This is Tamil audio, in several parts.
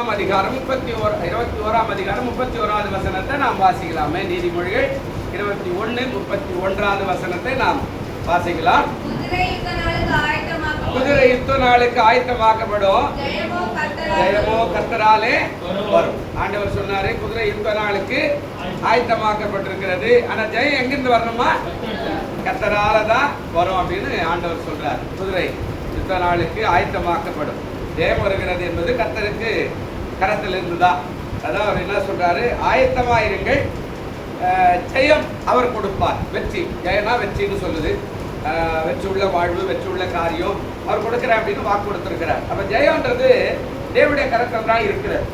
21ஆம் அதிகாரம் 21ஆம் அதிகாரம் 31வது வசனத்தை நாம் வாசிக்கலாமே. நீதிமொழிகள் 21:31வது வசனத்தை நாம் வாசிக்கலாம். குதிரை யுத்த நாளுக்கு ஆயத்தமாக்கப்படும், ஜெயமோ கர்த்தராலே வரும். ஆண்டவர் சொன்னாரு குதிரை யுத்த நாளுக்கு ஆயத்தமாக்கப்பட்டிருக்கிறது. ஆனா ஜெயம் எங்கிருந்து வரணுமா? கர்த்தரால தான் வரும் அப்படின்னு ஆண்டவர் சொல்றார். குதிரை யுத்த நாளுக்கு ஆயத்தமாக்கப்படும், ஜெயம் வருகிறது என்பது கர்த்தருக்கு கரத்தில் இருந்துதான். அதான் அவர் என்ன சொல்றாரு, ஆயத்தமாயிருங்கள், ஜெயம் அவர் கொடுப்பார். வெற்றி, ஜெயனா வெற்றின்னு சொல்லுது. வெற்றி உள்ள வாழ்வு, வெற்றி உள்ள காரியம் அவர் கொடுக்கிறார் அப்படின்னு வாக்கு கொடுத்திருக்கிறார். அப்ப ஜெயம்ன்றது தேவனுடைய கரத்தில் தான் இருக்கிறார்.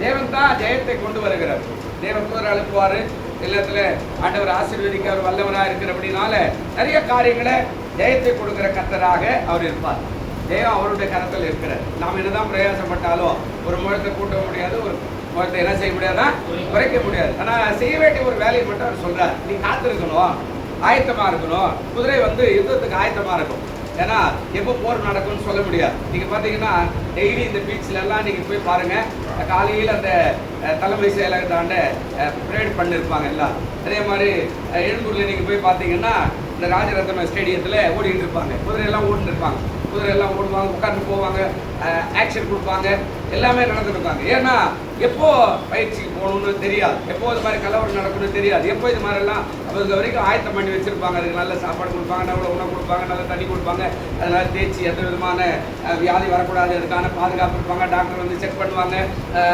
தேவன் தான் ஜெயத்தை கொண்டு வருகிறார். தேவன் தூதர் அனுப்புவார், இல்லத்துல ஆண்டவர் ஆசீர்வதிக்க அவர் வல்லவராக இருக்கிற அப்படின்னால நிறைய காரியங்களை ஜெயத்தை கொடுக்கிற கர்த்தராக அவர் இருப்பார். ஜெயம் அவருடைய கரத்தில் இருக்கிறார். நாம் என்னதான் பிரயாசப்பட்டாலும் ஒரு முழத்தை கூட்ட முடியாது, ஒரு முழத்தை என்ன செய்ய முடியாதான், குறைக்க முடியாது. ஆனா செய்ய வேண்டிய ஒரு வேலையை மட்டும் அவர் சொல்றார், நீ காத்திருக்கணும், ஆயத்தமா இருக்கணும். குதிரை யுத்தத்துக்கு ஆயத்தமா இருக்கும். ஏன்னா எப்போ போர் நடக்கும்னு சொல்ல முடியாது. நீங்க பாத்தீங்கன்னா டெய்லி இந்த பீச்ல எல்லாம் நீங்க போய் பாருங்க, காலையில் அந்த தலைமை செயலகத்தாண்ட பரேட் பண்ணிருப்பாங்க எல்லாம். அதே மாதிரி எழும்பூர்ல நீங்க போய் பாத்தீங்கன்னா இந்த ராஜரத்ன ஸ்டேடியத்துல ஓடிட்டு இருப்பாங்க, குதிரையெல்லாம் ஓடிட்டு இருப்பாங்க. குதிரையெல்லாம் ஓடுவாங்க, உட்காந்து போவாங்க, ஆக்ஷன் கொடுப்பாங்க, எல்லாமே நடந்துருப்பாங்க. ஏன்னா எப்போ பயிற்சிக்கு போகணும்னு தெரியாது, எப்போ இது மாதிரி கலவரம் நடக்கணும்னு தெரியாது, எப்போ இது மாதிரிலாம் அவங்க வரைக்கும் ஆயத்தம் பண்ணி வச்சிருப்பாங்க. அதுக்கு நல்ல சாப்பாடு கொடுப்பாங்க, நல்ல உணவு கொடுப்பாங்க, நல்ல தண்ணி கொடுப்பாங்க, அதனால தேய்ச்சி எந்த விதமான வியாதி வரக்கூடாது அதுக்கான பாதுகாப்பு இருப்பாங்க. டாக்டர் செக் பண்ணுவாங்க,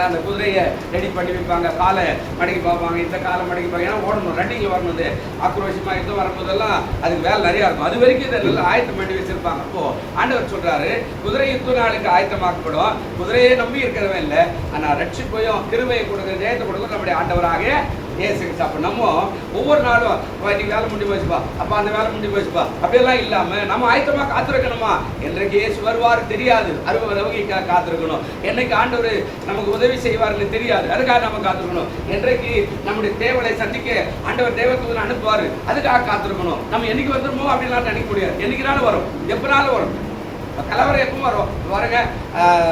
அந்த குதிரையை ரெடி பண்ணி வைப்பாங்க, காலை மடக்கி பார்ப்பாங்க, இந்த காலை மடக்கி பார்ப்பாங்க. ஏன்னா ஓடணும், ரன்னிங்கில் வரணும், ஆக்ரோஷமாக யுத்தம் வரும்போதெல்லாம் அதுக்கு வேலை நிறையா இருக்கும். அது வரைக்கும் இதை நல்லா ஆயத்தம் பண்ணி வச்சிருப்பாங்க. அப்போ ஆண்டவர் சொல்றாரு குதிரை யுத்த நாளுக்கு ஆயத்தமாக்கப்படும். குதிரையை நம்பி இருக்கிறவன் இல்லை, ஆனால் ரட்சிப்பையும் கிருபையை கொடுக்குற ஜெயத்தை கொடுக்குற நம்முடைய ஆண்டவராக இயேசு. அப்ப நம்ம ஒவ்வொரு நாளும் இன்னைக்கு வேலை முடி போச்சுப்பா, அப்ப அந்த வேலை முடி போச்சுப்பா அப்படியெல்லாம் இல்லாம நம்ம ஆயத்தமா காத்திருக்கணுமா? என்றைக்கு இயேசு வருவார் தெரியாது, அறுபது காத்திருக்கணும். என்னைக்கு ஆண்டவர் நமக்கு உதவி செய்வார்னு தெரியாது, அதுக்காக நம்ம காத்திருக்கணும். என்றைக்கு நம்முடைய தேவலை சந்திக்க ஆண்டவர் தேவதூதனை அனுப்புவாரு, அதுக்காக காத்திருக்கணும். நம்ம என்னைக்கு வந்துருமோ அப்படின்லாம் நினைக்க முடியாது. என்னைக்குனாலும் வரும், எப்பனாலும் வரும். கலவரம் எப்பவும் வரும். பாருங்க,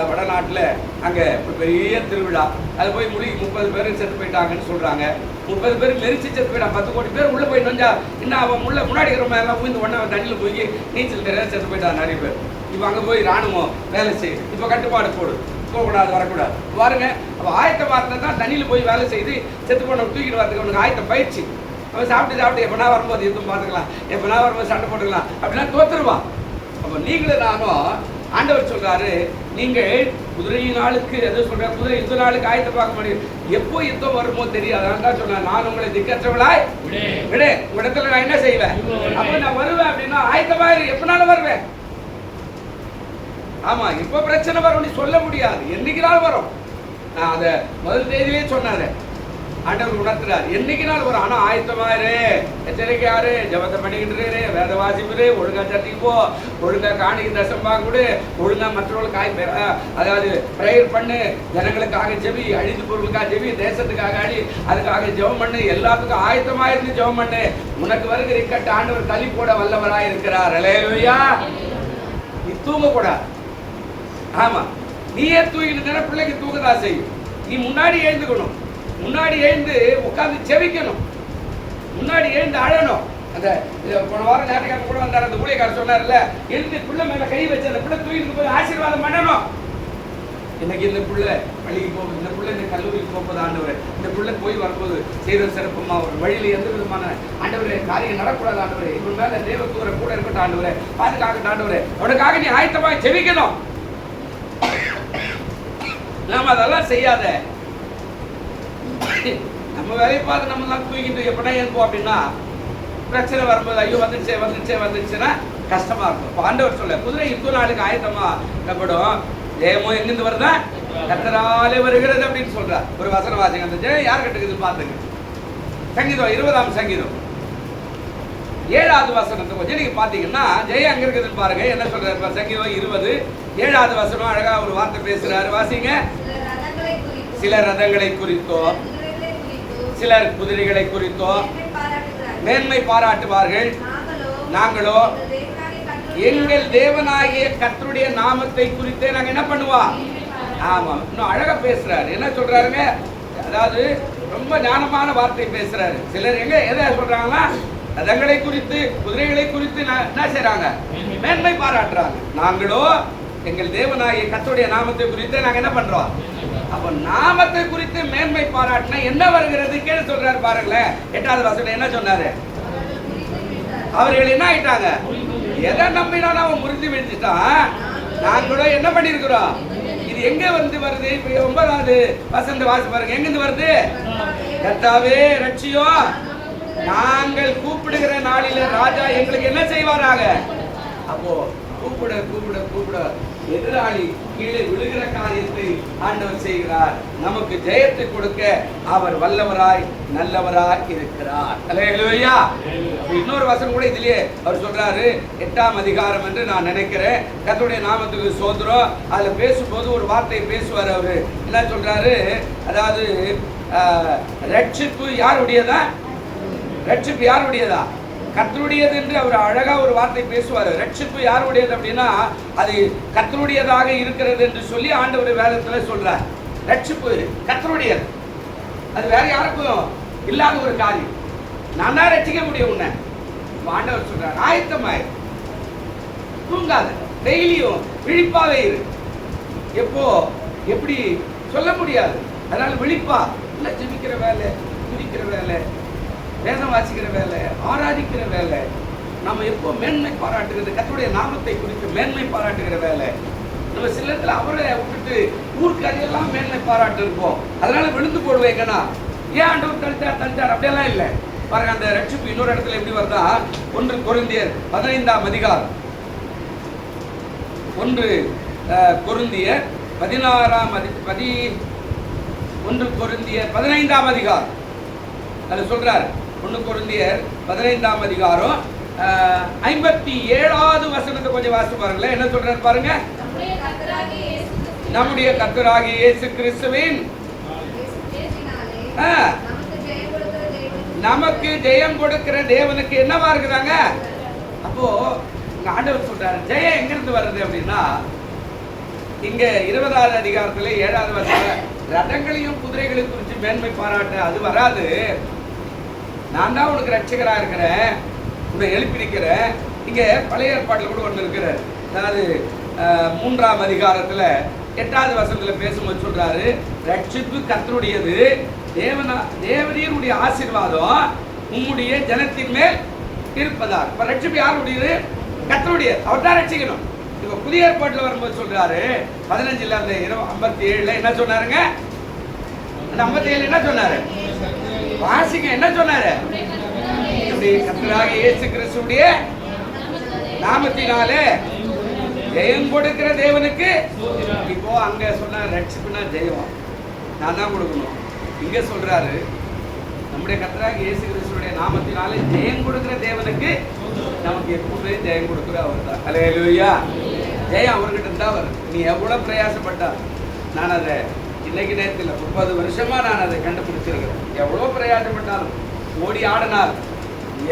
வடநாட்டில் அங்கே பெரிய திருவிழா, அது போய் முடிவு 30 பேர் செத்து போயிட்டாங்கன்னு சொல்றாங்க. 30 பேர் மெரிச்சு செத்து போயிட்டாங்க. 10 கோடி பேர் உள்ள போய் நொஞ்சா இன்னும் அவன் முன்னாடி இருக்கிற எல்லாம் ஊந்து ஒன்றா தண்ணியில் போய் நீச்சல் தெரியாத செத்து போயிட்டாங்க நிறைய பேர். இப்போ அங்கே போய் ராணுவம் வேலை செய்யுது, இப்போ கட்டுப்பாடு போடு, போகக்கூடாது, வரக்கூடாது. பாருங்க, அப்போ ஆயத்தமாக இருந்தால் தான் தண்ணியில் போய் வேலை செய்து செத்து போன தூக்கிட்டு வரதுக்கு அவனுக்கு ஆயத்த பயிற்சி. அவன் சாப்பிட்டு எப்பனா வரும்போது எதுவும் பார்த்துக்கலாம், எப்பனா வரும்போது சண்டை போட்டுக்கலாம் அப்படின்னா தோத்துருவான். அப்போ நீங்களும் நானும் ஆண்டவர் சொல்றாரு, நீங்கள் குதிரை நாளுக்கு எது சொல்ற, குதிரை யுத்த நாளுக்கு ஆயத்த பார்க்க முடியும். எப்போ யுத்தம் வருமோ தெரியாது. அதனால சொன்னேன், நான் உங்களை திக்கற்றவளாய் விட, உங்க இடத்துல நான் என்ன செய்வேன், அப்ப நான் வருவேன் அப்படின்னா ஆயத்தமா எப்பனாலும் வருவேன். ஆமா, எப்ப பிரச்சனை வரும் சொல்ல முடியாது, என்னைக்குனாலும் வரும். நான் அதை முதல் தேதியிலே சொன்னாரு, ஆண்டவர் உணர்த்துறாரு, என்னைக்கு நாள் வரும். ஆனா ஆயத்தமாயிரு, எச்சரிக்கையாரு, ஜபத்தை பண்ணிக்கிட்டு, வேத வாசிப்பு, ஒழுங்கா சர்ச்சைக்கு போ, ஒழுங்கா காணிக்கு தசம் கொடு, ஒழுங்கா மற்றவர்களுக்கு அதாவது பிரேயர் பண்ணு, ஜனங்களுக்காக ஜெபி, அழிந்து பொருளுக்காக ஜெபி, தேசத்துக்காக அழி, அதுக்காக ஜெபம் பண்ணு, எல்லாத்துக்கும் ஆயத்தமாயிருந்து ஜெபம் பண்ணு. உனக்கு வருகிற இக்கட்டு ஆண்டவர் தள்ளி போட வல்லவராய் இருக்கிறார். அல்லேலூயா. நீ தூங்கக்கூடாது. ஆமா, நீயே தூங்கிட்டு பிள்ளைக்கு தூங்கதான் செய்யும். நீ முன்னாடி எழுந்துக்கணும், முன்னாடி எழுந்து உட்காந்து செவிக்கணும், முன்னாடி எழுந்து அழணும். அந்த போன வாரம் ஞாயிற்றுக்கிழமை கூட வந்தார் அந்த ஊழியக்காரர் சொன்னார்ல, எழுந்து பிள்ளை மேல கை வச்சு அந்த பிள்ளை தூக்கிட்டு போய் ஆசீர்வாதம் பண்ணணும். இன்னைக்கு இந்த பிள்ளை பள்ளிக்கு போகுது, இந்த பிள்ளை இந்த கல்லூரிக்கு போகுது, ஆண்டவர் இந்த பிள்ளை போய் வரும்போது செய்கிற சிறப்புமா ஒரு வழியில் எந்த விதமான ஆண்டவரே காரியம் நடக்கூடாது, ஆண்டவரே இவன் மேல தேவதூதரை கூட இருக்கட்டும், ஆண்டவரே பாதுகாக்கட்டும், ஆண்டவரே அவனுக்காக நீ ஆயத்தமா செவிக்கணும். நாம அதெல்லாம் செய்யாத, நம்ம வேலையை பார்த்து நம்ம தான் தூக்கிட்டு எப்படா எழுப்போம் அப்படின்னா பிரச்சனை வரும்போது ஐயோ வந்துடுச்சுன்னா கஷ்டமா இருக்கும். ஆண்டவர் சொல்ல குதிரை யுத்த நாளுக்கு ஆயத்தமா கப்படும், ஜெயமோ எங்கிருந்து வருதா, கர்த்தராலே வருகிறது அப்படின்னு சொல்றார். ஒரு வசனம் வாசிங்க, அந்த ஜெயம் யார் கட்டுக்குது பாத்துங்க. சங்கீதம் 20ஆம் சங்கீதம் 7வது வசனத்தை கொஞ்சம் நீங்க பாத்தீங்கன்னா ஜெயம் அங்க இருக்குதுன்னு பாருங்க. என்ன சொல்றாரு சங்கீதம் 20 7வது வசனம் அழகா ஒரு வார்த்தை பேசுறாரு, வாசிங்க. சிலர் ரதங்களை குறித்தோ, சிலர் குதிரைகளை குறித்தோ மேன்மை பாராட்டுவார்கள், நாங்களோ எங்கள் தேவனாகிய கர்த்தருடைய நாமத்தை குறித்தே நாங்க என்ன பண்ணுவோம், ஆமா, இன்னும் அழகா பேசுறாரு. என்ன சொல்றாருங்க? அதாவது ரொம்ப ஞானமான வார்த்தை பேசுறாரு. சிலர் எதை சொல்றாங்கன்னா, ரதங்களை குறித்து குதிரைகளை குறித்து என்ன செய்றாங்க? மேன்மை பாராட்டுறாங்க. நாங்களோ எங்கள் தேவனாகிய கர்த்தருடைய நாமத்தை குறித்து நாங்க என்ன பண்றோம்? அப்ப நாமத்தை குறித்து மேன்மை பாராட்டினா என்ன வருகிறது கேள்வி சொல்றாரு பாருங்களேன். 8வது வசனம் என்ன சொன்னாரு? அவர்கள் என்ன ஆயிட்டாங்க? எதை நம்பினாலும் அவன் முறிந்து விழுந்துட்டான். நாங்களும் என்ன பண்ணிருக்கிறோம்? இது எங்க வருது? இப்ப 9வது வசந்த வாசி பாருங்க. எங்க இருந்து வருது? கர்த்தாவே ரட்சியும், நாங்கள் கூப்பிடுகிற நாளில ராஜா எங்களுக்கு என்ன செய்வாராக? அப்போ கூப்பிட கூப்பிட கூப்பிட எதிராளி கீழே விழுகிற காரியத்தை ஆண்டவர் செய்கிறார். நமக்கு ஜெயத்தை கொடுக்க அவர் வல்லவராய் நல்லவராய் இருக்கிறார். அல்லேலூயா. இன்னொரு வசனம் கூட இதுலயே அவர் சொல்றாரு, 8ஆம் அதிகாரம் என்று நான் நினைக்கிறேன். கர்த்தருடைய நாமத்துக்கு ஸ்தோத்திரம். அதுல பேசும்போது ஒரு வார்த்தை பேசுவார். அவரு என்ன சொல்றாரு? அதாவது ரட்சிப்பு யாருடையதா? ரட்சிப்பு யாருடையதா? கர்த்தருடையது என்று அவர் அழகா ஒரு வார்த்தை பேசுவார். ரட்சிப்பு யாருடையது அப்படின்னா அது கர்த்தருடையதாக இருக்கிறது என்று சொல்லி ஆண்டவர் வேதத்துல சொல்றார். ரட்சிப்பு கர்த்தருடையது, அது வேற யாருக்கும் இல்லாத ஒரு காரியம். நான் தான் ரட்சிக்க முடியும் உன்னை. ஆண்டவர் சொல்றார், ஆயத்தமாய் தூங்காத, டெய்லியும் விழிப்பாவே இரு. எப்போ எப்படி சொல்ல முடியாது, அதனால விழிப்பா இல்ல. ஜெபிக்கிற வேலை, துதிக்கிற வேலை, வேதம் வாசிக்கிற வேலை, ஆராதிக்கிற வேலை, நம்ம எப்போ மேன்மை பாராட்டுகிறது, கர்த்தருடைய நாமத்தை குறித்து மேன்மை பாராட்டுகிற வேலை. நம்ம சிலத்துல அவரை விட்டுட்டு ஊர்க்காரியெல்லாம் மேன்மை பாராட்டு இருப்போம். அதனால விழுந்து போடுவேங்கன்னா ஏன் ஆண்டவர் தடுத்தார் அப்படியெல்லாம் இல்லை. பாருங்க, அந்த ரட்சிப்பு இன்னொரு இடத்துல எப்படி வருதா? 1 கொரிந்தியர் 15ஆம் அதிகாரம். 1 கொரிந்தியர் 15ஆம் அதிகாரம். அது சொல்றாரு. 1 கொரிந்தியர் 15ஆம் அதிகாரம் 57வது வசனத்தை கொஞ்சம் வாசித்து பாருங்களேன். என்ன சொல்றாரு பாருங்க. நம்முடைய கர்த்தராகிய இயேசு கிறிஸ்துவின் நமக்கு ஜெயம் கொடுக்கிற தேவனுக்கு என்னவா இருக்கிறாங்க? அப்போ ஆண்டவர் சொல்றாரு, ஜெயம் எங்க இருந்து வருது அப்படின்னா, இங்க 20வது அதிகாரத்துல 7வது வசனம், ரதங்களையும் குதிரைகளையும் குறித்து மேன்மை பாராட்ட அது வராது. நான் தான் உனக்கு ரட்சகரா இருக்கிறேன், உன்னை எழுப்பி நிற்கிறேன். இங்க பழைய ஏற்பாட்டில் கூட ஒன்று இருக்கிறார். அதாவது 3ஆம் அதிகாரத்துல 8வது வசனத்துல பேசும்போது சொல்றாரு, ரட்சிப்பு கர்த்தருடையது, தேவரீருடைய ஆசீர்வாதம் உம்முடைய ஜனத்தின் மேல் இருப்பதா. இப்ப ரட்சிப்பு யாருடையது? கர்த்தருடையது. அவர் தான் ரட்சிக்கணும். இப்ப புதிய ஏற்பாட்டில் வரும்போது சொல்றாரு 15ல் அந்த 57ல என்ன சொன்னாருங்க? அந்த 57 என்ன சொன்னாரு? வாசிங்க, என்ன சொன்னாரு? கர்த்தராகிய இயேசு கிறிஸ்துவுடைய நாமத்தினாலே ஜெயம் கொடுக்கிற தேவனுக்கு. இப்போ அங்க சொன்ன ரட்சிப்புனா ஜெயம் நான் தான் கொடுக்கணும். இங்க சொல்றாரு, நம்முடைய கர்த்தராகிய இயேசு கிறிஸ்துவுடைய நாமத்தினாலே ஜெயம் கொடுக்கிற தேவனுக்கு நமக்கு எப்பவுமே ஜெயம் கொடுக்கிற அவர் தான். அல்லேலூயா. ஜெயம் அவர்கிட்ட தான் வரும். நீ எவ்வளவு பிரயாசப்பட்டா, நான் அதை இன்னைக்கு நேரத்தில் 30 வருஷமா நான் அதை கண்டுபிடிச்சிருக்கிறேன். எவ்வளோ பிரயாசப்பட்டாலும், ஓடி ஆடினால்,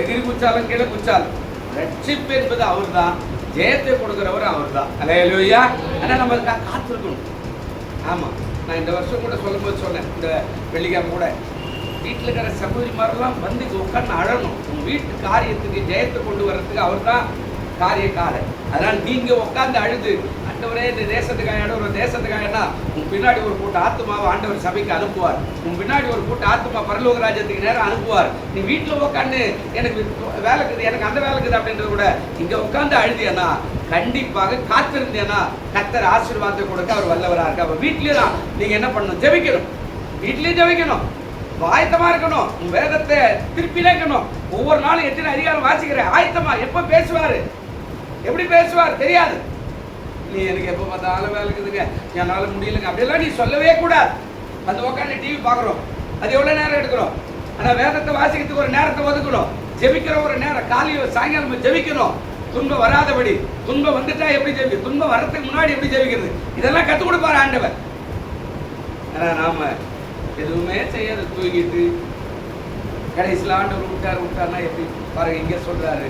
எகிரி குச்சாலும் கீழே குச்சாலும், ரட்சிப்பு என்பது அவர் தான். ஜெயத்தை கொடுக்கிறவர் அவர் தான். அல்லேலூயா. ஆனால் நம்ம காத்திருக்கணும். ஆமா, நான் இந்த வருஷம் கூட சொல்லும்போது சொன்னேன், இந்த வெள்ளிக்கிழமை கூட வீட்டில் இருக்கிற சகோதரிமாரெல்லாம் வந்து உட்காந்து அழணும். உங்க வீட்டு காரியத்துக்கு ஜெயத்தை கொண்டு வர்றதுக்கு அவர் தான் காரியக்காரர். அதனால நீங்க உட்காந்து அழுது, ஆண்டவரே இந்த தேசத்துக்காக ஒரு தேசத்துக்காகனா உன் பின்னாடி ஒரு கூட்ட ஆத்மாவை ஆண்டவர் சபைக்கு அனுப்புவார். உன் பின்னாடி ஒரு கூட்ட ஆத்மா பரலோக ராஜ்யத்துக்கு நேரம் அனுப்புவார். நீ வீட்டில் உட்காந்து எனக்கு வேலை இருக்குது, எனக்கு அந்த வேலை இருக்குது அப்படின்றத கூட இங்க உட்காந்து அழுதியனா, கண்டிப்பாக காத்திருந்தேன்னா கர்த்தர் ஆசீர்வாதத்தை கொடுக்க அவர் வல்லவரா இருக்கு. அப்ப வீட்லயே தான் நீங்க என்ன பண்ணணும்? ஜெபிக்கணும். வீட்லயும் ஜெபிக்கணும், ஆயத்தமா இருக்கணும், உன் வேதத்தை திருப்பி கேட்கணும். ஒவ்வொரு நாளும் எத்தனை அதிகாரம் வாசிக்கிறேன், ஆயத்தமா. எப்ப பேசுவாரு, எப்படி பேசுவார் தெரியாது. நீ எனக்கு எப்போ பார்த்தாலும் வேலை இருக்குதுங்க, என்னால் முடியலைங்க அப்படியெல்லாம் நீ சொல்லவே கூடாது. அந்த உட்காந்து டிவி பார்க்குறோம், அது எவ்வளோ நேரம் எடுக்கிறோம். ஆனால் வேதத்தை வாசிக்கிறதுக்கு ஒரு நேரத்தை ஒதுக்கணும். ஜெபிக்கிற ஒரு நேரம், காலையில் சாயங்காலம் ஜெபிக்கணும். துன்பம் வராதபடி. துன்பம் வந்துட்டா எப்படி ஜெபி, துன்பம் வர்றதுக்கு முன்னாடி எப்படி ஜெபிக்கிறது, இதெல்லாம் கற்றுக் கொடுப்பாரு ஆண்டவர். ஆனால் நாம எதுவுமே செய்யாது, தூங்கிட்டு கடைசியில் ஆண்டவர் விட்டார்னா எப்படி பாருங்க. இங்கே சொல்றாரு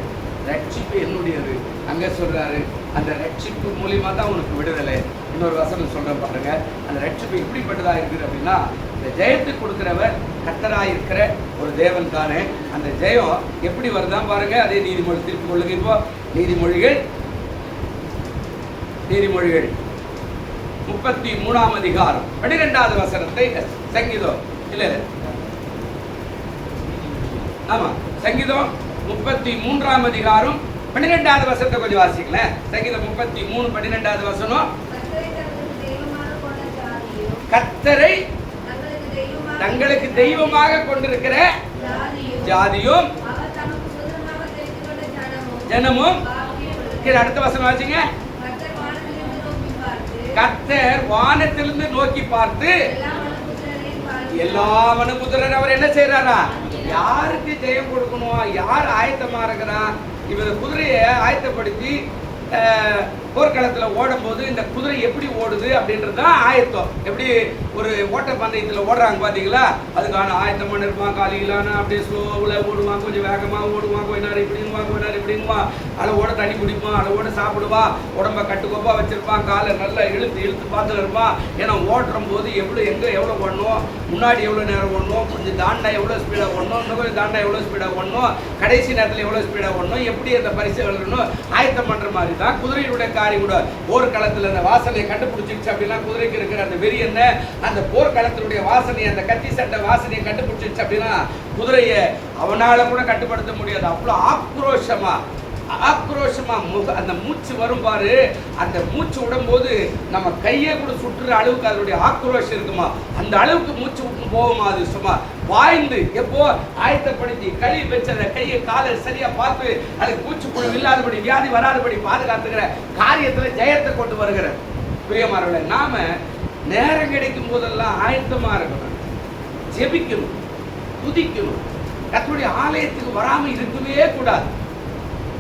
ரட்சிப்பு என்னுடையது, அங்க சொல்றாரு அந்த ரட்சிப்பு மூலியமா தான் உனக்கு விடுதலை. இன்னொரு வசனம் சொல்றேன் பாருங்க. அந்த ரட்சிப்பு எப்படிப்பட்டதா இருக்குது அப்படின்னா, இந்த ஜெயத்தை கொடுக்கிறவர் கர்த்தராய் இருக்கிற ஒரு தேவன் தானே. அந்த ஜெயம் எப்படி வருதான் பாருங்க. அதே நீதிமொழி திருப்பி கொள்ளுங்க. இப்போ நீதிமொழிகள் 33ஆம் அதிகாரம் 12வது வசனத்தை சங்கீதம் இல்ல ஆமா சங்கீதம் 33ஆம் அதிகாரம் 12வது வசனத்தை கொஞ்சம் வாசிக்கலேன். சங்கீதம் 33 12வது வசனம். கர்த்தரை தங்களுக்கு தெய்வமாக கொண்டிருக்கிற ஜாதியும் ஜனமும். அடுத்த வசனம் வாசிங்க. கர்த்தர் வானத்திலிருந்து நோக்கி பார்த்து எல்லா மனுபுத்திரர் அவர் என்ன செய்யறாரா, யாருக்கு ஜெயம் கொடுக்கணும், யார் ஆயத்தமா இருக்கிறான். இவர் குதிரையை ஆயத்தப்படுத்தி போர்க்களத்தில் ஓடும் போது இந்த குதிரை எப்படி ஓடுது அப்படின்றது தான் ஆயத்தம். எப்படி ஒரு ஓட்ட பந்தயத்தில் ஓடுறாங்க பார்த்தீங்களா, அதுக்கான ஆயத்தம் பண்ணிருப்பான். காலிகளான அப்படியே ஸ்லோவில் ஓடுவான், கொஞ்சம் வேகமாக ஓடுவான், கொஞ்ச நேரம் இப்படிங்குவான், கொஞ்ச நேரம் இப்படிங்குவான், அளவோட தண்ணி குடிப்பான், அளவோட சாப்பிடுவான், உடம்ப கட்டுக்கோப்பா வச்சிருப்பான், காலை நல்லா இழுத்து பார்த்துட்டு இருப்பான். ஏன்னா ஓடுற போது எவ்வளோ ஓடணும், முன்னாடி எவ்வளோ நேரம் ஓடணும், கொஞ்சம் தாண்டா எவ்வளோ ஸ்பீடாக ஓடணும், இன்னும் கொஞ்சம் தாண்டா எவ்வளோ ஸ்பீடாக ஓடணும், கடைசி நேரத்தில் எவ்வளோ ஸ்பீடாக ஓடணும், எப்படி அந்த பரிசு எழுதணும், ஆயத்தம் பண்ணுற மாதிரி தான் குதிரையுடைய காரியம் கூட. போர்க்களத்தில் அந்த வாசனையை கண்டுபிடிச்சிருச்சு அப்படின்னா குதிரைக்கு இருக்கிற அந்த வெறி என்ன, அந்த போர்க்களத்தினுடைய வாசனை, அந்த கத்தி சட்டை வாசனையை கண்டுபிடிச்சிருச்சு அப்படின்னா குதிரையை அவனால கூட கட்டுப்படுத்த முடியாது. அவ்வளோ ஆக்ரோஷமா அந்த மூச்சு வரும் பாரு. அந்த மூச்சு விடும்போது நம்ம கையை கூட சுற்றுற அளவுக்கு அதனுடைய ஆக்ரோஷம் இருக்குமா, அந்த அளவுக்கு மூச்சு விட்டு போகுமா. அது சும்மா வாய்ந்து எப்போ ஆயத்தப்படுத்தி கழுவி வச்சத கையை காலை சரியா பார்த்து அதுக்கு மூச்சு குழு இல்லாதபடி வியாதி வராதபடி பாதுகாத்துக்கிற காரியத்துல ஜெயத்தை கொண்டு வருகிற பிரியமானவர்களே, நாம நேரம் கிடைக்கும் போதெல்லாம் ஆயத்தமா இருக்கணும், ஜெபிக்கணும், துதிக்கணும். கர்த்தருடைய ஆலயத்துக்கு வராம இருக்கவே கூடாது.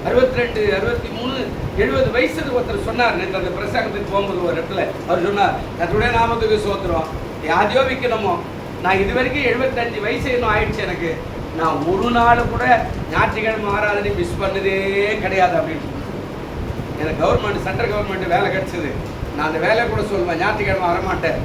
62, 63, 70 வயசு ஒருத்தர் சொன்னார். நேற்று அந்த பிரசங்கத்துக்கு போகும்போது ஒரு இடத்துல அவர் சொன்னார், கர்த்தருடைய நாமத்துக்கு சோத்திரம், யாரையோ விற்கணுமோ, நான் இது வரைக்கும் 75 வயசு இன்னும் ஆயிடுச்சு, எனக்கு நான் ஒரு நாள் கூட ஞாயிற்றுக்கிழமை ஆராதனை மிஸ் பண்ணதே கிடையாது அப்படின்னு. எனக்கு கவர்மெண்ட் சென்ட்ரல் கவர்மெண்ட் வேலை கிடைச்சது. நான் அந்த வேலையை கூட சொல்லுவேன், ஞாயிற்றுக்கிழமை வரமாட்டேன்,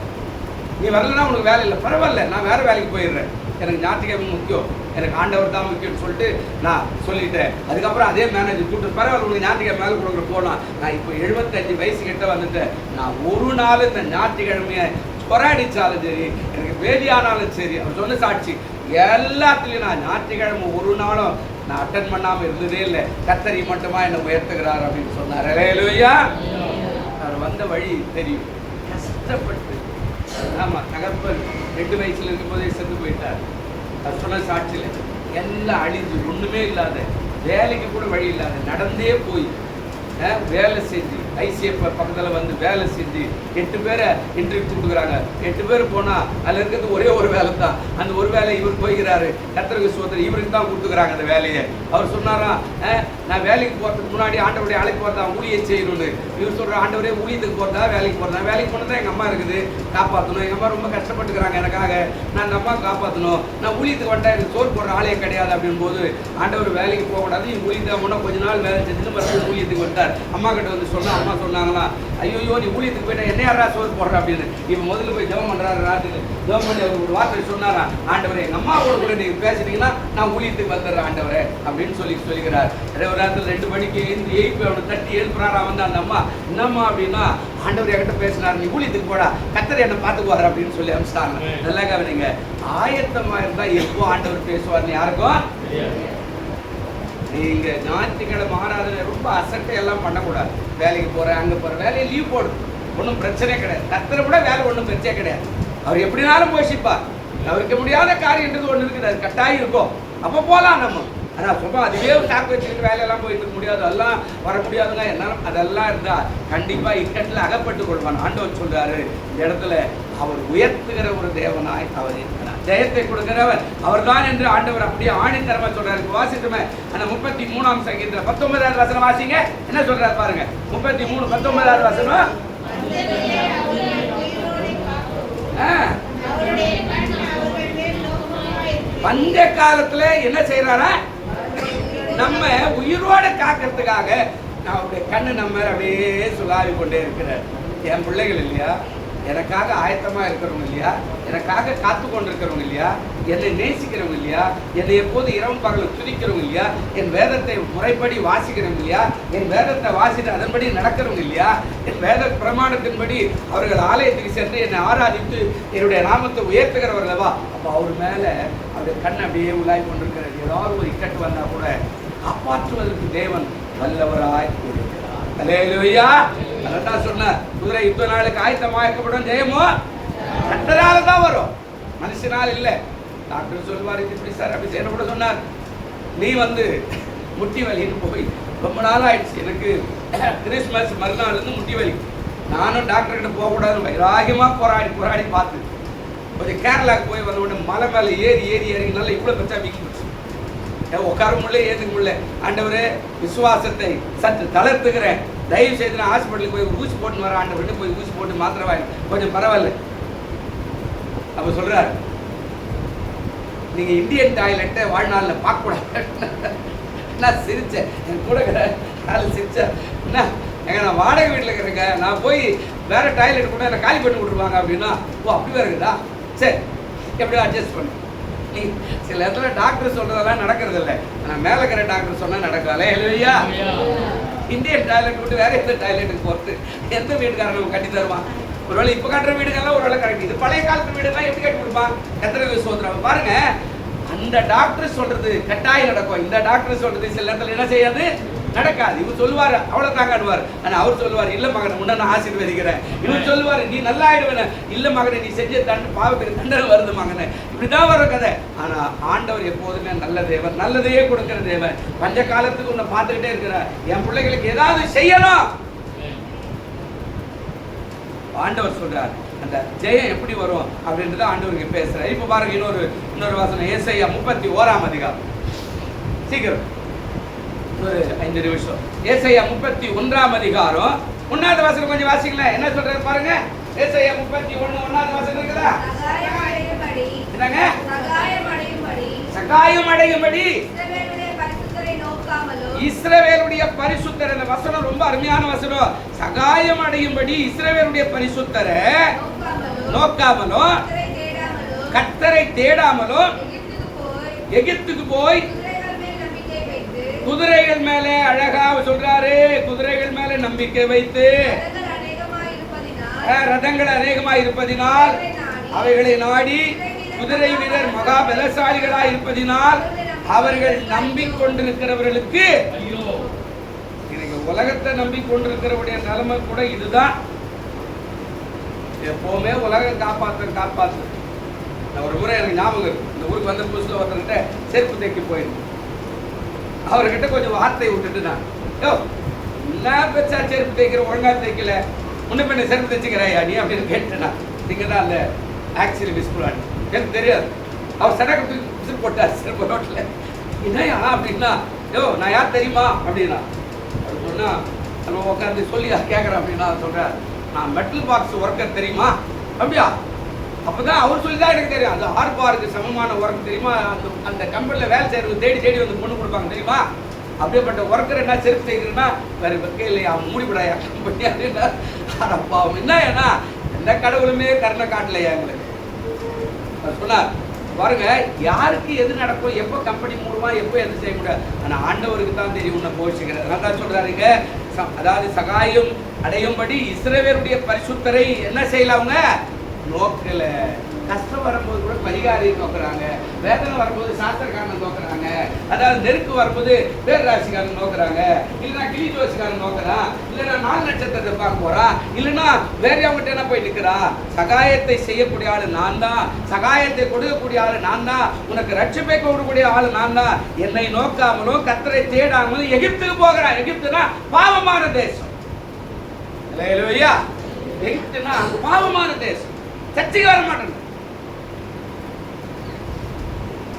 நீ வரலன்னா உனக்கு வேலை இல்லை, பரவாயில்ல, நான் வேறு வேலைக்கு போயிடுறேன், எனக்கு ஞாயிற்றுக்கிழமை முக்கியம், எனக்கு ஆண்டவர் தான் முக்கியம்னு சொல்லிட்டு நான் சொல்லிட்டேன். அதுக்கப்புறம் அதே மேனேஜர் கூப்பிட்டு, பரவாயில்ல உங்களுக்கு ஞாயிற்றுக்கிழமை மேலே கொடுக்குற போகலாம், நான் இப்போ 75 வயசு கிட்ட வந்துட்டேன், நான் ஒரு நாள் இந்த ஞாயிற்றுக்கிழமையை கொராடிச்சாலும் சரி, எனக்கு வேதியானாலும் சரி, அவர் சொன்ன சாட்சி எல்லாத்துலேயும் நான் ஞாயிற்றுக்கிழமை ஒரு நாளும் நான் அட்டன் பண்ணாமல் இருந்ததே இல்லை. கர்த்தர் மட்டுமா என்னை உயர்த்துகிறார் அப்படின்னு சொன்னார். அல்லேலூயா. அவர் வந்த வழி தெரியும், கஷ்டப்பட்டு. ஆமாம், தகப்பன் 2 வயசுல இருக்கும்போதே செத்து போயிட்டார். அது சொன்ன சாட்சியில் எல்லாம் அழிஞ்சு ஒன்றுமே இல்லாத, வேலைக்கு கூட வழி இல்லாத, நடந்தே போய் வேலை செஞ்சு ஐசிஎஃப் பக்கத்தில் வந்து வேலை செஞ்சு 8 பேரை இன்டர்வியூ கொடுக்குறாங்க. 8 பேர் போனால் அதில் இருக்கிறது ஒரே ஒரு வேலை தான். அந்த ஒரு வேலை இவர் போய்கிறாரு, கர்த்தருக்கு சோதரி இவருக்கு தான் கொடுத்துக்கிறாங்க அந்த வேலையை. அவர் சொன்னாராம், நான் வேலைக்கு போகிறதுக்கு முன்னாடி ஆண்டவருடைய அழைப்பு போகிறதா ஊழியம் செய்யணும்னு. இவர் சொல்கிற, ஆண்டவரே ஊழியத்துக்கு போகிறதா வேலைக்கு போகிறதா, வேலைக்கு போனதான் எங்கள் அம்மா இருக்குது, காப்பாற்றணும், எங்கள் அம்மா ரொம்ப கஷ்டப்பட்டுக்கிறாங்க எனக்காக, நான் அந்த அம்மா காப்பாற்றணும், நான் ஊழியத்துக்கு வந்தால் எனக்கு சோறு போடுற ஆளே கிடையாது அப்படின் போது ஆண்டவர் வேலைக்கு போகக்கூடாது, நீ ஊழியத்தை போனால் கொஞ்ச நாள் வேலை செஞ்சுட்டு மறுபடியும் ஊழியத்துக்கு வந்தார். அம்மா கிட்ட வந்து சொன்னால் அம்மா சொன்னாங்களா, ஐயோ நீ ஊழியத்துக்கு போயிட்டா என்ன யாரா சோறு போடுற அப்படின்னு. இப்போ முதல்ல போய் ஜெபம் பண்ணுறாரு. ராத்திரி ஜெபம் பண்ணி அவர் ஒரு வார்த்தை சொன்னாரா, ஆண்டவரே எங்கள் அம்மாவோட கூட நீங்கள் பேசுனீங்கன்னா நான் ஊழியத்துக்கு வந்துடுறேன் ஆண்டவரே அப்படின்னு சொல்லிக்கிறார். ஒரு நேரத்தில் 2 மணிக்கு எழுப்பி அவனை தட்டி எழுப்புறாரா வந்து அந்த அம்மா, என்னம்மா அப்படின்னா, ஆண்டவர் என்கிட்ட பேசினார், நீ ஊழியத்துக்கு போடா, கர்த்தர் என்னை பார்த்துக்குவார் அப்படின்னு சொல்லி அனுப்பிச்சிட்டாங்க. நல்லா கவனிங்க, ஆயத்தமா இருந்தா எப்போ ஆண்டவர் பேசுவார்னு யாருக்கும். நீங்க ஞாயிற்றுக்கிழமை ஆராதனை ரொம்ப அசட்டை எல்லாம் பண்ணக்கூடாது. வேலைக்கு போறேன், அங்க போறேன், வேலையை லீவ் போடு, ஒன்றும் பிரச்சனை கிடையாது. கர்த்தரை கூட வேலை ஒன்றும் பிரச்சனை கிடையாது, அவர் எப்படினாலும் போஷிப்பார். அவருக்கு முடியாத காரியன்றது ஒன்று இருக்குது, அது கட்டாயம் இருக்கும், அப்போ போகலாம் நம்ம. ஆனால் சும்மா அதுவே ஒரு சாக்கு வச்சுக்கிட்டு வேலையெல்லாம் போயிட்டு இருக்க முடியாது, அதெல்லாம் வர முடியாதுங்க. என்னாலும் அதெல்லாம் இருந்தால் கண்டிப்பாக இக்கட்டில் அகப்பட்டு கொள்வான். ஆண்டவர் சொல்றாரு, இந்த இடத்துல அவர் உயர்த்துகிற ஒரு தேவனாய் அவர் இருக்கிறார், ஜெயத்தை கொடுக்கிறவர் அவர் தான் என்று ஆண்டவர் அப்படியே ஆணித்தரமா சொல்றாரு. வாசித்துமே அந்த 33ஆம் சங்கீதத்தில் 19வது வசனம் வாசிங்க, என்ன சொல்றாரு பாருங்க. 33 19வது வசனம். பஞ்ச காலத்துல என்ன செய்யறாரா, நம்ம உயிரோட காக்கிறதுக்காக நான் அவருடைய கண்ணு நம்ம மேல அப்படியே சுலாவி கொண்டே இருக்கிறார். என் பிள்ளைகள் இல்லையா, எனக்காக ஆயத்தமா இருக்கிறவங்க இல்லையா, எனக்காக காத்து கொண்டிருக்கிறவங்க இல்லையா, என்னை நேசிக்கிறவங்க இல்லையா, என்னை எப்போது இரவும் பகலும் துதிக்கிறவங்க இல்லையா, என் வேதத்தை முறைப்படி வாசிக்கிறவங்க இல்லையா, என் வேதத்தை வாசித்து அதன்படி நடக்கிறவங்க இல்லையா, என் வேத பிரமாணத்தின்படி அவர்கள் ஆலயத்துக்கு சென்று என்னை ஆராதித்து என்னுடைய நாமத்தை உயர்த்துகிறவர்களவா, அப்போ அவர் மேல அவருடைய கண் அப்படியே உலாய் கொண்டிருக்கிறது. ஏதாவது ஒரு இக்கட்டு வந்தா கூட காப்பாற்றுவதற்கு தேவன் வல்லவராய் இருக்கிறார். அல்லேலூயா. அதான் சொன்னார், குதிரை யுத்த நாளுக்கு ஆயத்தமாக்கப்படும், ஜெயமோ கர்த்தரால தான் வரும், மனுஷனால் இல்லை. டாக்டர் சொல்லுவார், இப்படி சார் அப்படி செய்யணும் கூட சொன்னார். நீ முட்டி வலின்னு போய் ரொம்ப நாள் ஆயிடுச்சு, எனக்கு கிறிஸ்மஸ் மறுநாள் முட்டி வலி, நானும் டாக்டர்கிட்ட போகக்கூடாதுன்னு வைராகியமாக போராடி பார்த்து கொஞ்சம் கேரளாவுக்கு போய் வந்த உடனே மலை மேலே ஏறி இறங்கினால இவ்வளோ பெருசா வீக்கி போச்சு. உட்கார முடியல, ஏற்றுக்க முடியல. ஆண்டவரே, விசுவாசத்தை சற்று தளர்த்துக்கிறேன், தயவு செய்து நான் ஹாஸ்பிட்டலுக்கு போய் ஊசி போட்டு வரேன், ஆண்டவர்கிட்ட போய் ஊசி போட்டு மாத்திரை வாங்கி கொஞ்சம் பரவாயில்ல. அப்ப சொல்றாரு, நீங்க இந்தியன் டாய்லெட்டை வாழ்நாளில் பார்க்கக்கூடாது. நான் சிரிச்சேன், என் கூட சிரிச்சேன். என்ன எங்க நான் வாடகை வீட்டில் இருக்கிறேங்க, நான் போய் வேற டாய்லெட் கூட என்னை காலி பண்ணி விட்டுருவாங்க அப்படின்னா, ஓ அப்படி வேற இருக்குதா, சரி எப்படியோ அட்ஜஸ்ட் பண்ணு. நீ சில இடத்துல டாக்டர் சொல்றதெல்லாம் நடக்கிறது இல்லை, ஆனால் மேலே இருக்கிற டாக்டர் சொன்னா நடக்காது. இல்லையா, இந்தியன் டாய்லெட் விட்டு வேற எந்த டாய்லெட்டுக்கு போகிறது, எந்த வீட்டுக்காரன் கட்டி தருவான்? ஒருவேளை இப்போ கட்டுற வீடுகள்லாம் ஒருவேளை கரெக்ட், இது பழைய காலத்து வீடுலாம் எப்படி கட்டி கொடுப்பான்? எத்தனை சோதனை பாருங்க. அந்த டாக்டர் சொல்றது கட்டாயம் நடக்கும், இந்த டாக்டர் சொல்றது சில இடத்துல என்ன செய்யாது, நடக்காது. இவர் சொல்லுவார் அவ்வளோ தாங்காடுவார், ஆனால் அவர் சொல்லுவார் இல்லை மகனை முன்ன நான் ஆசீர்வதிக்கிறேன். இவர் சொல்லுவார் நீ நல்லா ஆயிடுவேன், இல்லை மகனை நீ செஞ்ச பாவத்துக்கு தண்டனை வருது மகனை, இப்படிதான் வர கதை. ஆனால் ஆண்டவர் எப்போதுமே நல்ல தேவன், நல்லதையே கொடுக்கிற தேவன். பஞ்ச காலத்துக்கு உன்னை பார்த்துக்கிட்டே இருக்கிறார். என் பிள்ளைகளுக்கு ஏதாவது செய்யணும், ஆண்டவர் சொல்றார். அந்த ஜெயம் எப்படி வரும் அப்படின்றத ஆண்டவருக்கு பேசுறாரு. இப்ப பாருங்க, இன்னொரு வாசனை, ஏசாயா 31ஆம் அதிகாரம். சீக்கிரம் ஒரு 5 நிமிஷம். ஏசாயா 31ஆம் அதிகாரம் 1வது வசனம் கொஞ்சம் வாசிங்களேன். என்ன சொல்றாரு பாருங்க. ஏசாயா 31 1வது வசனம் இருக்குதா? என்னங்க? சகாயம் அடையும்படி இஸ்ரவேலுடைய பரிசுத்தர். இந்த வசனம் ரொம்ப அருமையான வசனம். சகாயம் அடையும்படி இஸ்ரவேலுடைய பரிசுத்தரை நோக்காமலும் கர்த்தரை தேடாமலும் எகிப்துக்கு போய் குதிரைகள் மேலே, அழகா சொல்றாரு, குதிரைகள் மேலே நம்பிக்கை வைத்து ரதங்கள் அநேகமாய் இருப்பதினால் அவைகளை நாடி குதிரை வீரர் மகா பலசாலிகளாய் இருப்பதினால் அவர்கள் நம்பிக்கொண்டிருக்கிறவர்களுக்கு, இன்னைக்கு உலகத்தை நம்பிக்கொண்டிருக்கிறவருடைய நிலைமை கூட இதுதான். எப்பவுமே உலகம் காப்பாற்று. ஒரு முறை எனக்கு ஞாபகம் இருக்கு, இந்த ஊருக்கு வந்த புதுசுல ஒருத்தர்கிட்ட செருப்பு தைக்க போயிருந்தேன். அவர்கிட்ட கொஞ்சம் வார்த்தை விட்டுட்டு நான், என்ன பெருசா செருப்பு தைக்கிற, ஒழுங்கா தைக்கல, முன்ன பின்ன செருப்பு தைச்சுக்கிறாயா நீ அப்படின்னு கேட்டேன்னா, நீங்க தான் அந்த ஆக்சிடென்ட் மிஸ்குலான் எனக்கு தெரியாது. அவர் சடக்கு விசில் போட்டார் செருப்பு ரோட்டில். என்னையா அப்படின்னா, நான் யார் தெரியுமா அப்படின்னா, அவர் சொன்னா நம்ம உட்காந்து சொல்லி கேட்குறேன் அப்படின்னா சொல்றார், நான் மெட்டல் பாக்ஸ் ஒர்க்கர் தெரியுமா அப்படியா? அப்பதான் அவர் சொல்லி தான் எனக்கு தெரியும், அந்த ஆர்பாருக்கு சமமான ஒர்க் தெரியுமா, அந்த கம்பெனியில் வேலை செய்யறது தேடி வந்து பொண்ணு கொடுப்பாங்க தெரியுமா? அப்படியேப்பட்ட ஒர்க்கர் என்ன செருப்பு செய்கிறேன்னா வேற வெக்க இல்லையா, அவன் மூடிவிடாயா கம்பெனி அப்படின்னா. அப்பா என்ன ஏன்னா எந்த கடவுளுமே கருணை காட்டலையா எங்களுக்கு சொன்னார். பாருங்க, யாருக்கு எது நடக்கும், எப்போ கம்பெனி மூடுமா, எப்போ எது செய்ய முடியாது, ஆனால் ஆண்டவருக்கு தான் தெரியும் உன்னை போஷிக்கிறது. அதனால தான் சொல்றாருங்க, அதாவது சகாயம் அடையும்படி இஸ்ரவேலுடைய பரிசுத்தரை என்ன செய்யலாங்க நோக்கல. கஷ்டம் வரும்போது கூட பரிகாரியை நோக்குறாங்க, வேதனை வரும்போது சாஸ்திரக்காரனை நோக்குறாங்க, அதாவது நெருக்கு வரும்போது பேர் ராசிக்காரன் நோக்குறாங்க, இல்லைன்னா கிளி ஜோசிக்காரன் நோக்குறான், இல்லைன்னா 4 நட்சத்திரத்தை பார்க்க போறான், இல்லைன்னா வேற அவங்ககிட்ட என்ன போய் நிற்கிறான். சகாயத்தை செய்யக்கூடிய ஆளு நான் தான், சகாயத்தை கொடுக்கக்கூடிய ஆளு நான் தான், உனக்கு ரட்சிப்பை கொடுக்கக்கூடிய ஆளு நான் தான். என்னை நோக்காமலும் கர்த்தரை தேடாமலும் எகிப்துக்கு போகிறான். எகிப்துனா பாவமான தேசம். எகிப்துனா பாவமான தேசம், சர்ச்சைக்கு வர மாட்டேன்.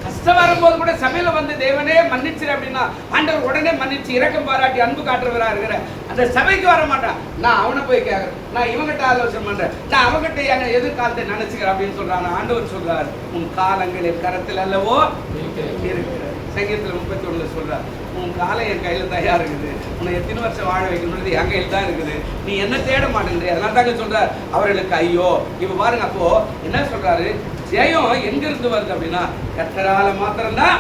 கஷ்டம் வரும்போது கூட சபையில வந்து தேவனே மன்னிச்சிரு அப்படின்னா ஆண்டவர் உடனே மன்னிச்சு இரக்கம் பாராட்டி அன்பு காட்டுறவரா இருக்கிற அந்த சபைக்கு வர மாட்டான். நான் அவனை போய் கேட்கறேன், நான் இவங்கிட்ட ஆலோசனை பண்றேன், நான் அவங்கிட்ட எங்க எதிர்காலத்தை நினைச்சுக்கிறேன் அப்படின்னு சொல்றான். ஆண்டவர் சொல்றாரு, உன் காலங்களின் கரத்தில் அல்லவோ இருக்கிற சங்கீதத்தில் 31 சொல்றார், உன் காலம் என் கையில் தயார் இருக்குது, உன்னை எத்தனை வருஷம் வாழ வைக்கணும்ன்றது என் கையில் தான் இருக்குது, நீ என்ன தேட மாட்டேங்குது. அதனால தாங்க சொல்றார் அவர்களுக்கு ஐயோ. இப்ப பாருங்க, அப்போ என்ன சொல்றாரு, ஜெயம் எங்கிருந்து வருது அப்படின்னா கர்த்தரால மாத்திரம்தான்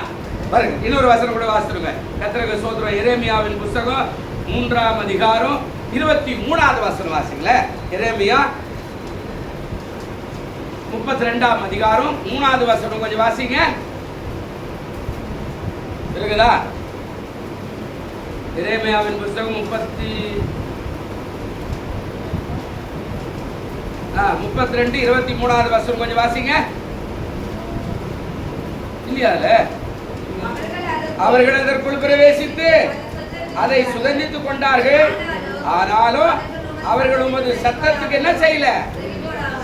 பாருங்க. இன்னொரு வசனம் கூட வாசிடுங்க, கர்த்தருக்கு ஸ்தோத்திரம். எரேமியாவின் புத்தகம் 3ஆம் அதிகாரம் 23வது வசனம் வாசிங்களே. எரேமியா 32ஆம் அதிகாரம் 3வது வசனம் கொஞ்சம் வாசிங்க. இருக்குதா? எரேமியாவின் புத்தகம் 32 23வது வசனம் கொஞ்சம் வாசிங்க. இல்லையா? அவர்கள் அதற்குள் பிரவேசித்து அதை சுதந்தித்துக் கொண்டார்கள். ஆனாலும் அவர்கள் உமது சத்தத்துக்கு என்ன செய்யல?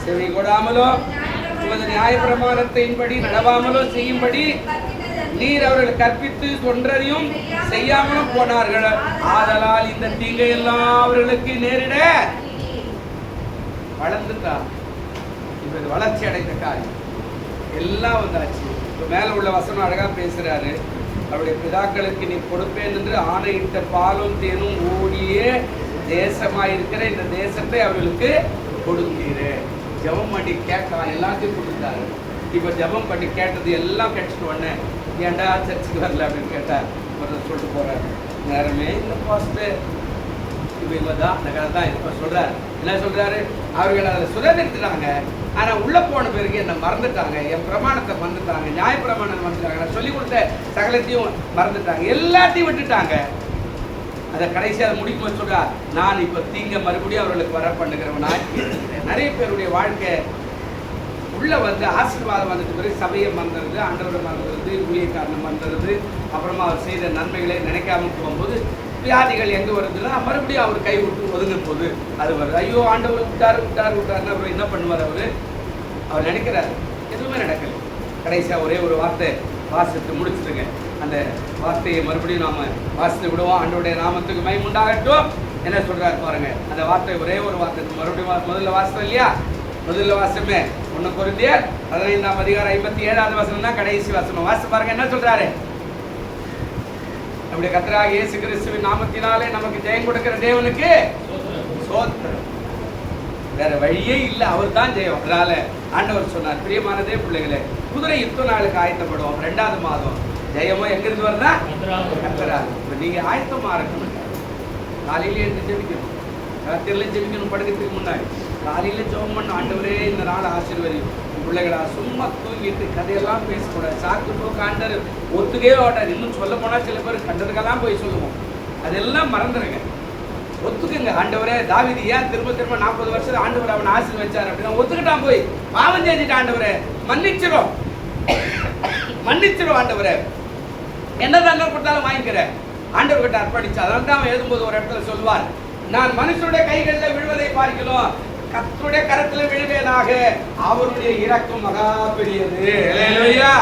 செவி கொடாமலோ உமது நியாயப்பிரமாணத்தின்படி நடவாமலோ செய்யும்படி நீர் அவர்கள் கற்பித்து ஒன்றையும் செய்யாமலும் போனார்கள். ஆதலால் இந்த தீங்கை எல்லாம் அவர்களுக்கு நேரிட வளர்ந்துட்டா. இப்ப இது வளர்ச்சி அடைந்த காரியம் எல்லாம் வந்தாச்சு. இப்ப மேல உள்ள வசனம் அழகா பேசுறாரு, அவருடைய பிதாக்களுக்கு நீ கொடுப்பேன் என்று ஆணையிட்ட பாலும் தேனும் ஓடிய தேசமாயிருக்கிற இந்த தேசத்தை அவர்களுக்கு கொடுத்தீரு. ஜெபம் பண்ணி கேட்கலாம், எல்லாத்தையும் கொடுத்தாரு. இப்ப ஜெபம் பண்ணி கேட்டது எல்லாம் கேட்டுட்டு உடனே ஏன்டா சர்ச்சுக்கு வரல அப்படின்னு கேட்டார். ஒருத்தர் சொல்லிட்டு போறாரு, நேரமே இந்த பாஸ்டர் இவதான் அந்த கதை தான் இப்ப சொல்றாரு. என்ன சொல்றாரு, அவர்கள் அதை சுதந்திரத்துட்டாங்க, ஆனா உள்ள போன பிறகு என்ன மறந்துட்டாங்க, என் பிரமாணத்தை மறந்துட்டாங்க, நியாய பிரமாணத்தை மறந்துட்டாங்க, நான் சொல்லி கொடுத்த சகலத்தையும் மறந்துட்டாங்க, எல்லாத்தையும் விட்டுட்டாங்க. அதை கடைசி அதை முடிக்கும் சொல்றா, நான் இப்ப தீங்க மறுபடியும் அவர்களுக்கு வர பண்ணுகிறவனா. நிறைய பேருடைய வாழ்க்கை உள்ள வந்து ஆசீர்வாதம் வந்துட்டு பிறகு சபையை மறந்துடுது, ஆண்டவரை மறந்துடுது, ஊழியக்காரனை மறந்துடுது, அப்புறமா அவர் செய்த நன்மைகளை நினைக்காம போகும்போது வியாதிகள் எங்கே வருதுன்னா மறுபடியும் அவர் கை விட்டு ஒதுங்கும் போது அது வருது. ஐயோ ஆண்டவர் விட்டாருன்னா அப்புறம் என்ன பண்ணுவார் அவர் நினைக்கிறாரு, எதுவுமே நடக்கல. கடைசியாக ஒரே ஒரு வார்த்தை வாசித்து முடிச்சுட்டுங்க. அந்த வார்த்தையை மறுபடியும் நாம வாசித்து விடுவோம். ஆண்டவருடைய நாமத்துக்கு மகிமை உண்டாகட்டும். என்ன சொல்றாரு பாருங்க, அந்த வார்த்தை ஒரே ஒரு வார்த்தை மறுபடியும் முதல்ல வாசம் இல்லையா, முதல்ல வாசமே 1 கொரிந்தியர் 15ஆம் அதிகாரம் 57வது வசனம் தான் கடைசி வசனம். வாசித்து பாருங்க என்ன சொல்றாரு. நம்முடைய கர்த்தராகிய இயேசு கிறிஸ்துவின் நாமத்தினாலே நமக்கு ஜெயம் கொடுக்கிற தேவனுக்கு ஸ்தோத்திரம். வேற வழியே இல்லை, அவர் தான் ஜெயம். அதனால ஆண்டவர் சொன்னார், பிரியமானதே பிள்ளைகளே, குதிரை யுத்த நாளுக்கு ஆயத்தப்படுவோம். 2வது மாதம் ஜெயமோ எங்கிருந்து வருதா? கர்த்தரால். இப்ப நீங்க ஆயத்தமா இருக்கணும். காலையில எழுந்து ஜெபிக்கணும், ராத்திரில ஜெபிக்கணும், படுக்கிறதுக்கு முன்னாடி காலையில ஜெபம் பண்ண, ஆண்டவரே இந்த நாள் ஆசீர்வதியும். பிள்ளைகளா சும்மா தூங்கிட்டு கதையெல்லாம் பேசக்கூடாது. சாக்கு போக்கு ஆண்டர் ஒத்துக்கவே மாட்டார். இன்னும் சொல்ல போனா சில பேர் கண்டதுக்கெல்லாம் போய் சொல்லுவோம், அதெல்லாம் மறந்துடுங்க. ஒத்துக்குங்க. ஆண்டவரே தாவீது ஏன் திரும்ப 40 வருஷம் ஆண்டவர் அவன் ஆசீர்வதிச்சார் அப்படின்னா ஒத்துக்கிட்டான். போய் பாவம் செஞ்சுட்டு ஆண்டவரே மன்னிச்சிடும் ஆண்டவரே, என்னதான் கொடுத்தாலும் வாங்கிக்கிறேன் ஆண்டவர்கிட்ட அர்ப்பணிச்சு. அதனால தான் அவன் எழுதும்போது ஒரு இடத்துல சொல்வார், நான் மனுஷனுடைய கைகளில் விழுவதை பார்க்கலாம், கர்த்தருடைய கரத்தில் விழுவேனாக, அவருடைய இரக்கம் மகா பெரியது. அல்லேலூயா.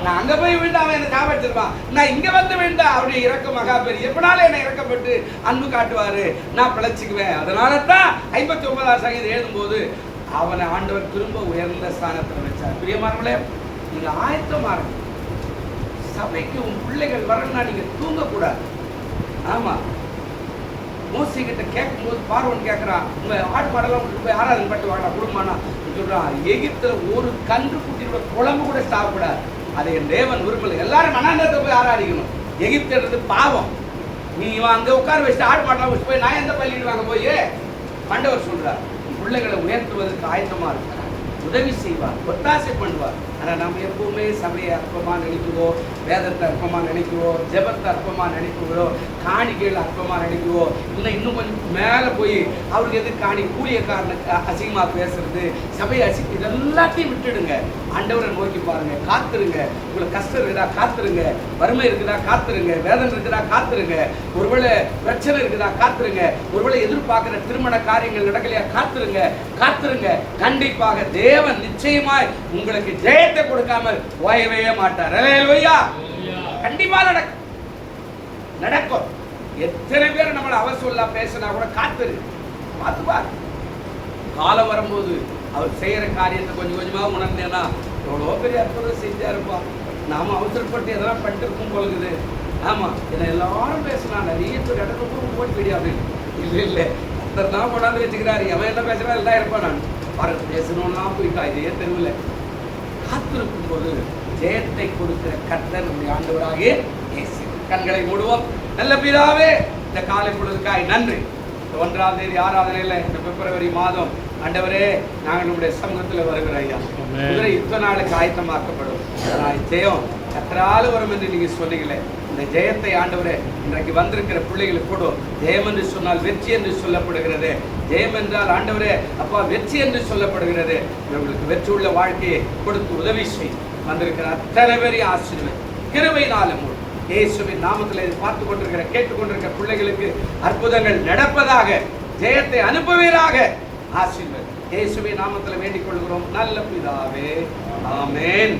நான் அங்க போய் விழுந்தா அவன் என்ன ஞாபகத்திருப்பான், நான் இங்க வந்து விழுந்தா அவருடைய இரக்கம் மகா பெரிய, எப்பனாலும் என்னை இறக்கப்பட்டு அன்பு காட்டுவாரு, நான் பிழைச்சிக்குவேன். அதனால தான் 59ஆம் சங்கீதம் எழுதும்போது அவனை ஆண்டவர் திரும்ப உயர்ந்த ஸ்தானத்தில் வச்சார். பிரியமானவர்களே, நீங்க ஆயத்தமா இருக்கு. சபைக்கு உன் பிள்ளைகள் வரணும்னா நீங்க தூங்கக்கூடாது. ஆமா, மோசி கிட்ட கேட்கும் போது பார்வன் கேட்கிறான், உங்க ஆடு மாடெல்லாம் போய் ஆராதனை பட்டு வாங்க குடும்பம்னா சொல்றான், எகிப்துல ஒரு கன்று குட்டியோட குழம்பு கூட சாப்பிடாது, அதை என் தேவன் விரும்பல. எல்லாரும் மனாந்தத்தை போய் ஆராதிக்கணும். எகிப்துன்றது பாவம். நீ அங்க உட்கார வச்சுட்டு ஆடு மாடெல்லாம் வச்சு போய் நான் எந்த பள்ளிடுவாங்க போய் ஆண்டவர் சொல்றார், பிள்ளைகளை உயர்த்துவதற்கு ஆயத்தமா இருக்கிறார், உதவி செய்வார், ஒத்தாசை பண்ணுவார். ஆனால் நம்ம எப்பவுமே சபையை அற்பமாக நினைக்குவோம், வேதத்தை அற்பமாக நினைக்குவோம், ஜெபத்தை அற்பமாக நினைக்குவோம், காணிக்கைகள் அற்பமாக நினைக்குவோம். இல்லை இன்னும் கொஞ்சம் மேலே போய் அவருக்கு எது காணி ஊழியக்காரனுக்கு அசிங்கமாக பேசுறது, சபையை இது எல்லாத்தையும் விட்டுடுங்க. ஆண்டவரை நோக்கி பாருங்க, காத்துருங்க. உங்களுக்கு கஷ்டம் இருக்குதா காத்துருங்க, வறுமை இருக்குதா காத்துருங்க, வேதனை இருக்குதா காத்துருங்க, ஒருவேளை பிரச்சனை இருக்குதா காத்துருங்க, ஒருவேளை எதிர்பார்க்கிற திருமண காரியங்கள் நடக்கலையா காத்துருங்க. கண்டிப்பாக தேவன் நிச்சயமாய் உங்களுக்கு ஜெயத்தை கொடுக்காமல் ஓயவே மாட்டார். அல்லேலூயா. கண்டிப்பா நடக்கும். எத்தனை பேர் நம்மள அவசொல்லா பேசினா கூட காத்துரு, பார்த்து பாரு. காலம் வரும்போது அவர் செய்யற காரியத்தை கொஞ்சம் கொஞ்சமா உணர்ந்தேன்னா எவ்வளோ பெரிய அற்புதம் செஞ்சாருப்பா, நாம அவசரப்பட்டு எதெல்லாம் பண்ணிட்டு போகுது. ஆமா, இதை எல்லாரும் பேசலாம், நிறைய பேர் இடத்துல போட்டு விடியா அப்படின்னு. இல்லை கர்த்தர் தான் கொண்டாந்து வச்சுக்கிறாரு. எவன் என்ன பேசுறா எல்லாம் இருப்பான். நான் பாருங்க பேசணும்னா போயிட்டா இதே தெருவில் காத்திருக்கும் போது ஜெயத்தை கொடுக்கிற கர்த்தர் நம்முடைய ஆண்டவராகிய இயேசு. கண்களை மூடுவோம். நல்ல பிதாவே, இந்த காலை பொழுதுக்காய் நன்றி. 1ஆம் தேதி ஆராதனையில் இந்த பிப்ரவரி மாதம் ஆண்டவரே நாங்கள் நம்முடைய சமூகத்தில் வருகிற ஐயா, குதிரை யுத்த நாளுக்கு ஆயத்தமாக்கப்படும். ஜெயம் கர்த்தரால் வரும் என்று நீங்க சொன்னீங்களே, இந்த ஜெயத்தை ஆண்டவரே இன்றைக்கு வந்திருக்கிற பிள்ளைகளுக்கு கூட ஜெயம் என்று சொன்னால் வெற்றி என்று சொல்லப்படுகிறது. ஜெயம் என்றால் ஆண்டவரே அப்பா வெற்றி என்று சொல்லப்படுகிறது. இவர்களுக்கு வெற்றி உள்ள வாழ்க்கையை கொடுத்து உதவி செய். வந்திருக்கிற அத்தனை பேரையும் ஆசீர்வதி கிருபையினாலும் இயேசுவின் நாமத்தில் பார்த்து கொண்டிருக்கிற கேட்டுக்கொண்டிருக்கிற பிள்ளைகளுக்கு அற்புதங்கள் நடப்பதாக, ஜெயத்தை அனுப்புவீராக. ஆசீர்வதி இயேசுவின் நாமத்தில் வேண்டிக் கொள்கிறோம் நல்ல பிதாவே, ஆமென்.